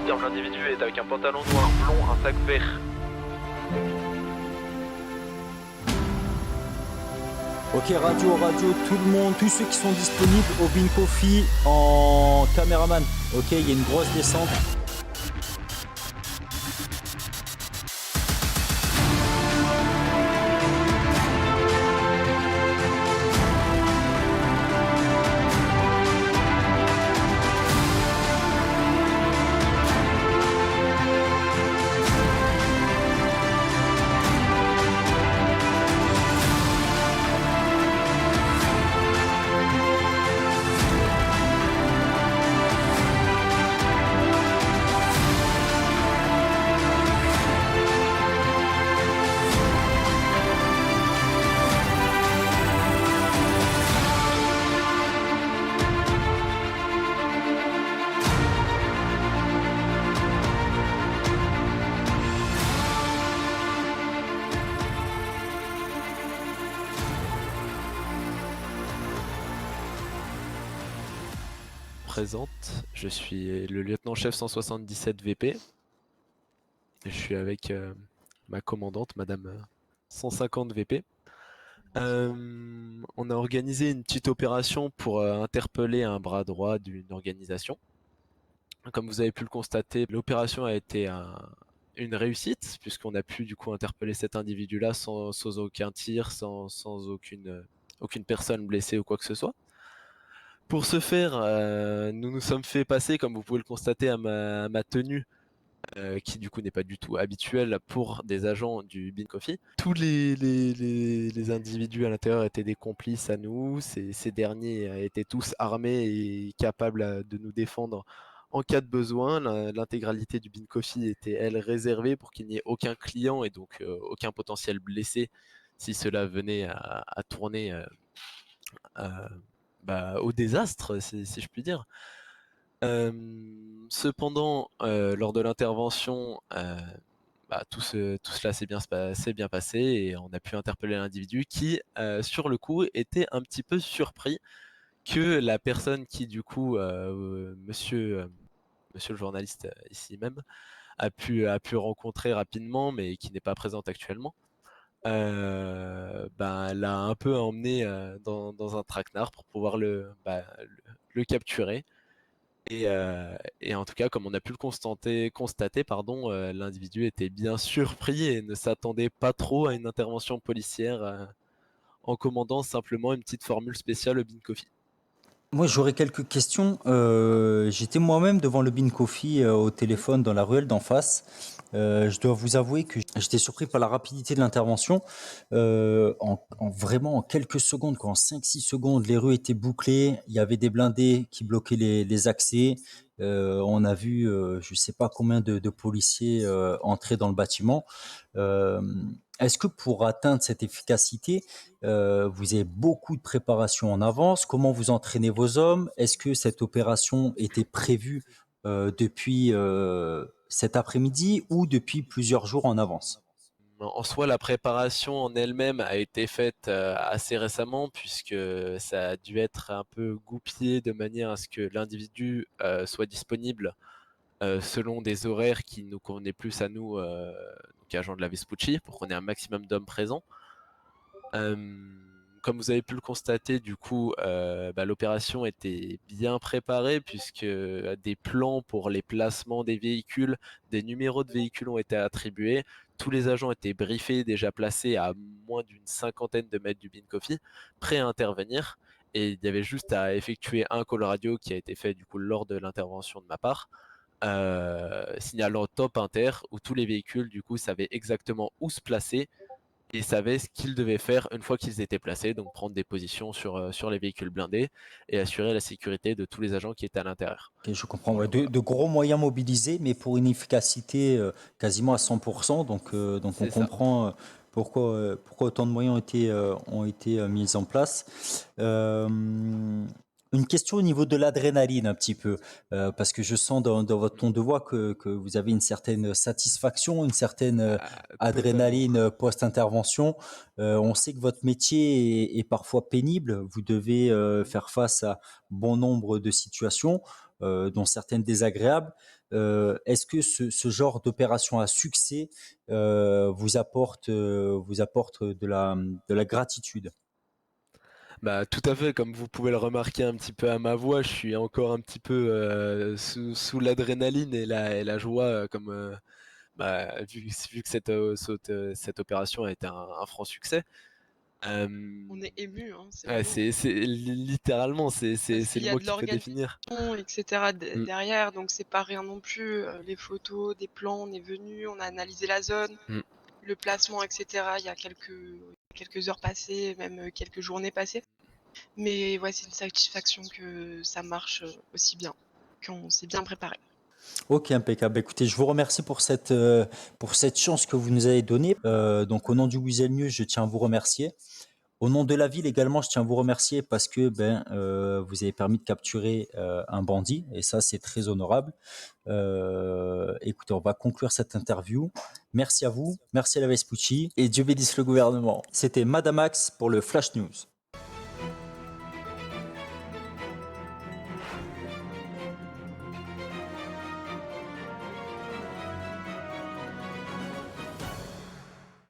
confirme, l'individu est avec un pantalon noir blond, un sac vert. Ok, radio, tout le monde, tous ceux qui sont disponibles au Bean Coffee en caméraman. Ok, il y a une grosse descente. Présente, je suis le lieutenant-chef 177 VP. Je suis avec ma commandante, Madame 150 VP. On a organisé une petite opération pour interpeller un bras droit d'une organisation. Comme vous avez pu le constater, l'opération a été une réussite, puisqu'on a pu du coup interpeller cet individu-là sans aucun tir, sans aucune personne blessée ou quoi que ce soit. Pour ce faire, nous nous sommes fait passer, comme vous pouvez le constater, à ma tenue, qui du coup n'est pas du tout habituelle pour des agents du Bean Coffee. Tous les individus à l'intérieur étaient des complices à nous. Ces derniers étaient tous armés et capables de nous défendre en cas de besoin. L'intégralité du Bean Coffee était, elle, réservée pour qu'il n'y ait aucun client et donc aucun potentiel blessé si cela venait à tourner au désastre, si je puis dire. Cependant, lors de l'intervention, tout cela s'est bien passé et on a pu interpeller l'individu qui, sur le coup, était un petit peu surpris que la personne qui, du coup, monsieur le journaliste ici même, a pu rencontrer rapidement, mais qui n'est pas présente actuellement, l'a un peu emmené dans un traquenard pour pouvoir le capturer. Et en tout cas, comme on a pu le constater, pardon, l'individu était bien surpris et ne s'attendait pas trop à une intervention policière en commandant simplement une petite formule spéciale au Bean Coffee. Moi, j'aurais quelques questions. J'étais moi-même devant le Bean Coffee au téléphone dans la ruelle d'en face. Je dois vous avouer que j'étais surpris par la rapidité de l'intervention. Vraiment en quelques secondes, quoi, en 5-6 secondes, les rues étaient bouclées. Il y avait des blindés qui bloquaient les accès. On a vu, je sais pas combien de policiers entrer dans le bâtiment. Euh, Est-ce que pour atteindre cette efficacité, vous avez beaucoup de préparation en avance? Comment vous entraînez vos hommes? Est-ce que cette opération était prévue depuis cet après-midi ou depuis plusieurs jours en avance? En soi, la préparation en elle-même a été faite assez récemment puisque ça a dû être un peu goupillé de manière à ce que l'individu soit disponible selon des horaires qui nous convenaient plus à nous, donc agents de la Vespucci, pour qu'on ait un maximum d'hommes présents. Comme vous avez pu le constater, du coup, l'opération était bien préparée puisque des plans pour les placements des véhicules, des numéros de véhicules ont été attribués. Tous les agents étaient briefés, déjà placés à moins d'une cinquantaine de mètres du Bean Coffee, prêts à intervenir. Et il y avait juste à effectuer un call radio qui a été fait du coup lors de l'intervention de ma part, signalant top inter, où tous les véhicules du coup savaient exactement où se placer et savaient ce qu'ils devaient faire une fois qu'ils étaient placés, donc prendre des positions sur les véhicules blindés et assurer la sécurité de tous les agents qui étaient à l'intérieur. Ok, je comprends. Ouais, de gros moyens mobilisés, mais pour une efficacité quasiment à 100%. Donc on C'est ça. comprend pourquoi autant de moyens ont été mis en place. Une question au niveau de l'adrénaline un petit peu, parce que je sens dans votre ton de voix que vous avez une certaine satisfaction, une certaine Totalement. adrénaline post-intervention. On sait que votre métier est parfois pénible. Vous devez faire face à bon nombre de situations. dont certaines désagréables. Est-ce que ce genre d'opération à succès vous apporte de la gratitude? Bah, tout à fait, comme vous pouvez le remarquer un petit peu à ma voix, je suis encore un petit peu, sous l'adrénaline et la joie, comme, bah, vu que cette opération a été un franc succès. On Hem, est ému, hein, c'est ouais, vraiment c'est littéralement, parce c'est qu'il le y a mot de qui peut l'organisation définir. et cetera Mmh, derrière, donc c'est pas rien non plus, les photos, des plans, on est venu, on a analysé la zone, mmh. le placement et cetera, il y a quelques heures passées, même, quelques journées passées. Mais ouais, c'est une satisfaction que ça marche, aussi bien, qu'on s'est bien préparé. OK, impeccable. Bah, écoutez, je vous remercie pour cette chance que vous nous avez donnée. Donc au nom du Vous êtes mieux, je tiens à vous remercier. Au nom de la ville également, je tiens à vous remercier parce que, vous avez permis de capturer, un bandit et ça, c'est très honorable. Écoutez, on va conclure cette interview. Merci à vous, merci à la Vespucci et Dieu bénisse le gouvernement. C'était Madamax pour le Flash News.